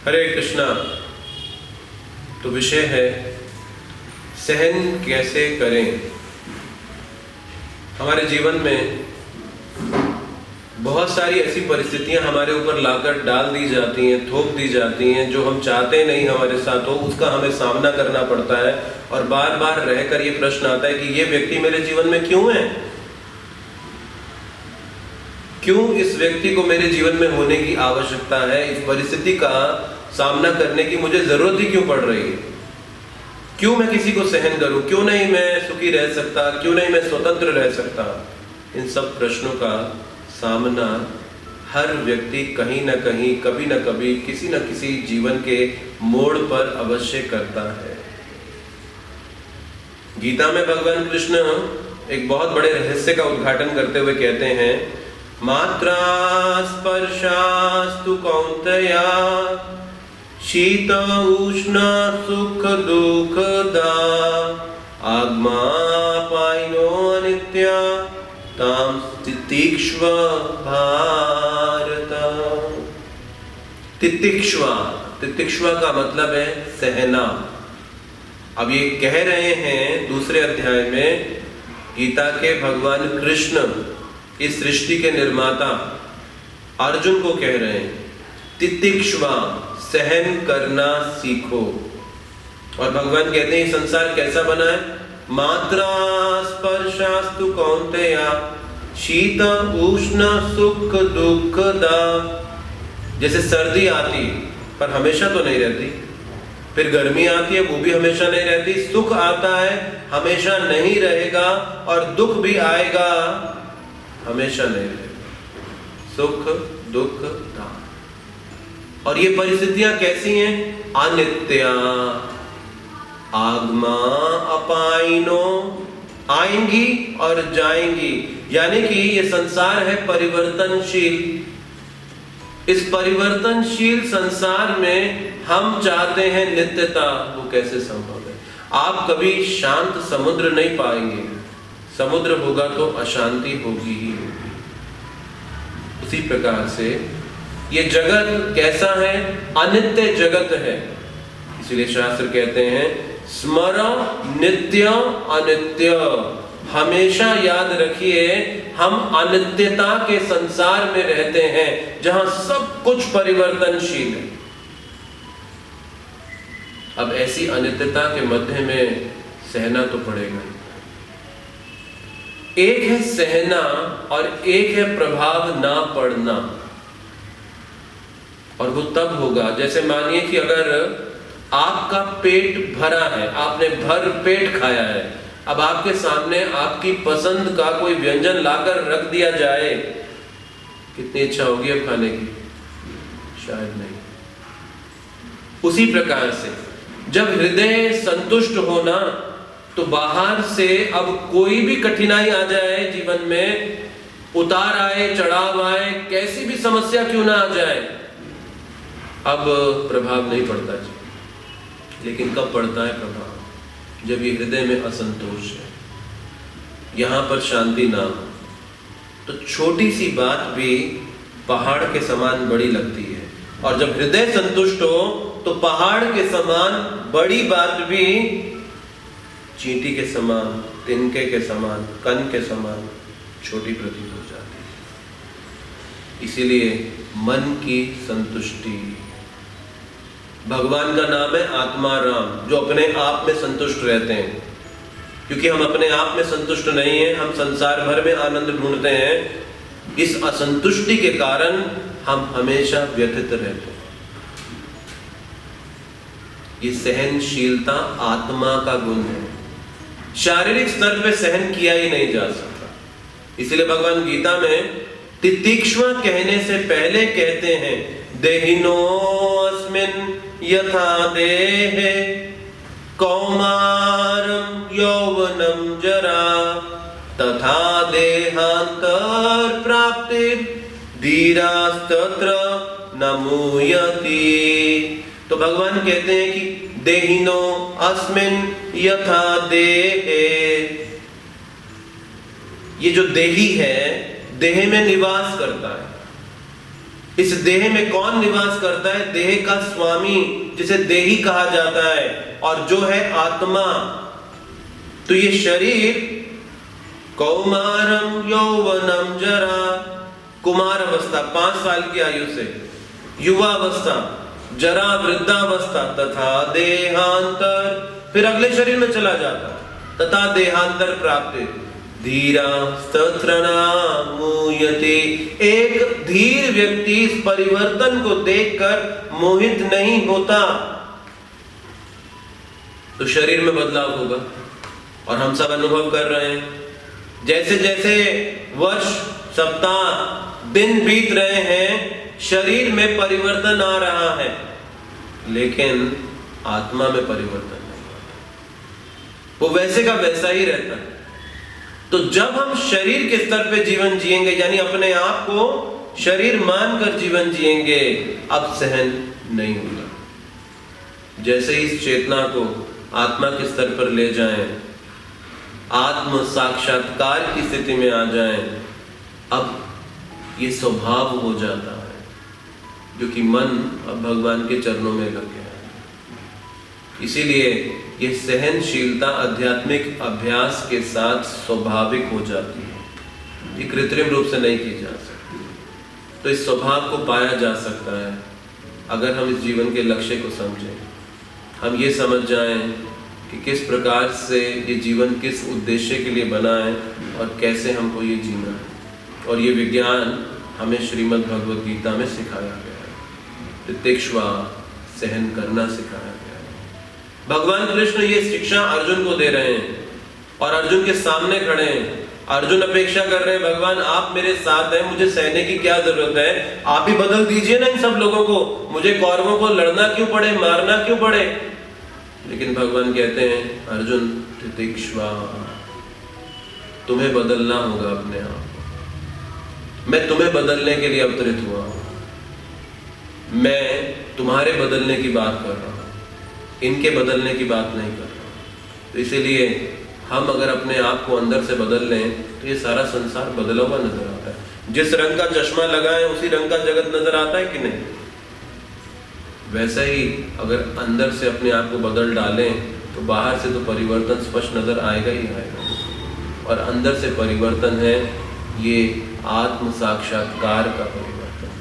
हरे कृष्णा। तो विषय है सहन कैसे करें। हमारे जीवन में बहुत सारी ऐसी परिस्थितियां हमारे ऊपर लाकर डाल दी जाती हैं, थोप दी जाती हैं, जो हम चाहते नहीं हमारे साथ हो, उसका हमें सामना करना पड़ता है। और बार बार रहकर ये प्रश्न आता है कि ये व्यक्ति मेरे जीवन में क्यों है, क्यों इस व्यक्ति को मेरे जीवन में होने की आवश्यकता है, इस परिस्थिति का सामना करने की मुझे जरूरत ही क्यों पड़ रही है, क्यों मैं किसी को सहन करूं, क्यों नहीं मैं सुखी रह सकता, क्यों नहीं मैं स्वतंत्र रह सकता। इन सब प्रश्नों का सामना हर व्यक्ति कहीं ना कहीं, कभी ना कभी, किसी न किसी जीवन के मोड़ पर अवश्य करता है। गीता में भगवान कृष्ण एक बहुत बड़े रहस्य का उद्घाटन करते हुए कहते हैं, मात्रा स्पर्शास्तु कौन्तेय शीत उष्ण सुख दुःखदा आगमापायिनो अनित्या तां तितिक्ष्व भारत। तितिक्ष्वा का मतलब है सहना। अब ये कह रहे हैं दूसरे अध्याय में गीता के भगवान कृष्ण, इस सृष्टि के निर्माता अर्जुन को कह रहे हैं, तितिक्ष्वा, सहन करना सीखो। और भगवान कहते हैं संसार कैसा बना है, मात्रा स्पर्शास्तु कौन्तेय शीत उष्ण सुख दुःखदा। जैसे सर्दी आती पर हमेशा तो नहीं रहती, फिर गर्मी आती है वो भी हमेशा नहीं रहती, सुख आता है हमेशा नहीं रहेगा, और दुख भी आएगा हमेशा नहीं रहेगा। सुख दुख दान। और ये परिस्थितियां कैसी हैं, अनित्या, आगमा अपायिनो, आएंगी और जाएंगी। यानी कि ये संसार है परिवर्तनशील। इस परिवर्तनशील संसार में हम चाहते हैं नित्यता, वो कैसे संभव है। आप कभी शांत समुद्र नहीं पाएंगे, समुद्र होगा तो अशांति होगी ही होगी। उसी प्रकार से ये जगत कैसा है, अनित्य जगत है। इसलिए शास्त्र कहते हैं स्मर नित्य अनित्य। हमेशा याद रखिए हम अनित्यता के संसार में रहते हैं, जहां सब कुछ परिवर्तनशील है। अब ऐसी अनित्यता के मध्य में सहना तो पड़ेगा। एक है सहना और एक है प्रभाव ना पड़ना। और वो तब होगा, जैसे मानिए कि अगर आपका पेट भरा है, आपने भर पेट खाया है, अब आपके सामने आपकी पसंद का कोई व्यंजन लाकर रख दिया जाए, कितनी इच्छा होगी अब खाने की, शायद नहीं। उसी प्रकार से जब हृदय संतुष्ट होना, तो बाहर से अब कोई भी कठिनाई आ जाए जीवन में, उतार आए चढ़ाव आए, कैसी भी समस्या क्यों ना आ जाए, अब प्रभाव नहीं पड़ता जी। लेकिन कब पड़ता है प्रभाव, जब ये हृदय में असंतोष है, यहां पर शांति ना हो, तो छोटी सी बात भी पहाड़ के समान बड़ी लगती है। और जब हृदय संतुष्ट हो तो पहाड़ के समान बड़ी बात भी चींटी के समान, तिनके के समान, कण के समान छोटी प्रतीत हो जाती है। इसीलिए मन की संतुष्टि, भगवान का नाम है आत्मा राम, जो अपने आप में संतुष्ट रहते हैं। क्योंकि हम अपने आप में संतुष्ट नहीं हैं, हम संसार भर में आनंद ढूंढते हैं। इस असंतुष्टि के कारण हम हमेशा व्यथित रहते हैं। ये सहनशीलता आत्मा का गुण है, शारीरिक स्तर पे सहन किया ही नहीं जा सकता। इसलिए भगवान गीता में तितिक्ष्वा कहने से पहले कहते हैं, देहिनोऽस्मिन् यथा देहे कौमारं यौवनं जरा तथा देहान्तर प्राप्तिर् धीरास्तत्र न मुह्यति। तो भगवान कहते हैं कि देहिनो अस्मिन् यथा देहे, ये जो देही है देह में निवास करता है, इस देह में कौन निवास करता है? देह का स्वामी, जिसे देही कहा जाता है, और जो है आत्मा। तो ये शरीर कौमारम यौवनम जरा, कुमार अवस्था 5 साल की आयु से, युवावस्था, जरा वृद्धावस्था, तथा देहांतर, फिर अगले शरीर में चला जाता, तथा देहांतर प्राप्ति, धीरा स्तत्रनामुयते। एक धीर व्यक्ति इस परिवर्तन को देखकर मोहित नहीं होता। तो शरीर में बदलाव होगा और हम सब अनुभव कर रहे हैं। जैसे जैसे वर्ष, सप्ताह, दिन बीत रहे हैं, शरीर में परिवर्तन आ रहा है, लेकिन आत्मा में परिवर्तन नहीं आता। वो वैसे का वैसा ही रहता है। तो जब हम शरीर के स्तर पे जीवन जिएंगे, यानी अपने आप को शरीर मानकर जीवन जिएंगे, अब सहन नहीं होगा। जैसे ही इस चेतना को आत्मा के स्तर पर ले जाएं, आत्म साक्षात्कार की स्थिति में आ जाएं, अब ये स्वभाव हो जाता है, क्योंकि मन अब भगवान के चरणों में लग गया है। इसीलिए ये सहनशीलता आध्यात्मिक अभ्यास के साथ स्वाभाविक हो जाती है, ये कृत्रिम रूप से नहीं की जा सकती। तो इस स्वभाव को पाया जा सकता है अगर हम इस जीवन के लक्ष्य को समझें, हम ये समझ जाएं कि किस प्रकार से ये जीवन किस उद्देश्य के लिए बना है और कैसे हमको ये जीना है। और ये विज्ञान हमें श्रीमद् भगवद गीता में सिखाया गया है। तितिक्षवा, सहन करना सिखाया गया है। भगवान कृष्ण ये शिक्षा अर्जुन को दे रहे हैं और अर्जुन के सामने खड़े हैं। अर्जुन अपेक्षा कर रहे हैं, भगवान आप मेरे साथ हैं, मुझे सहने की क्या जरूरत है, आप ही बदल दीजिए ना इन सब लोगों को, मुझे कौरवों को लड़ना क्यों पड़े, मारना क्यों पड़े। लेकिन भगवान कहते हैं, अर्जुन तितिक्षवा, तुम्हें बदलना होगा अपने आप को। मैं तुम्हें बदलने के लिए अवतरित हुआ हूं। मैं तुम्हारे बदलने की बात कर रहा हूं, इनके बदलने की बात नहीं कर रहा हूं। तो इसीलिए हम अगर अपने आप को अंदर से बदल लें तो ये सारा संसार बदला हुआ नजर आता है। जिस रंग का चश्मा लगाए उसी रंग का जगत नजर आता है कि नहीं? वैसा ही अगर अंदर से अपने आप को बदल डालें तो बाहर से तो परिवर्तन स्पष्ट नजर आएगा ही आएगा। और अंदर से परिवर्तन है ये आत्म साक्षात्कार का परिवर्तन।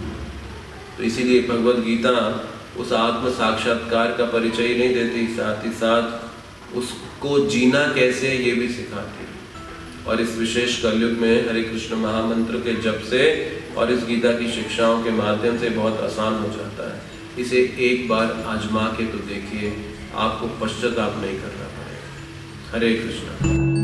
तो इसीलिए भगवद गीता उस आत्म साक्षात्कार का परिचय नहीं देती, साथ ही साथ उसको जीना कैसे ये भी सिखाती है। और इस विशेष कलयुग में हरे कृष्ण महामंत्र के जप से और इस गीता की शिक्षाओं के माध्यम से बहुत आसान हो जाता है। इसे एक बार आजमा के तो देखिए, आपको पश्चाताप नहीं करना पड़ेगा। हरे कृष्ण।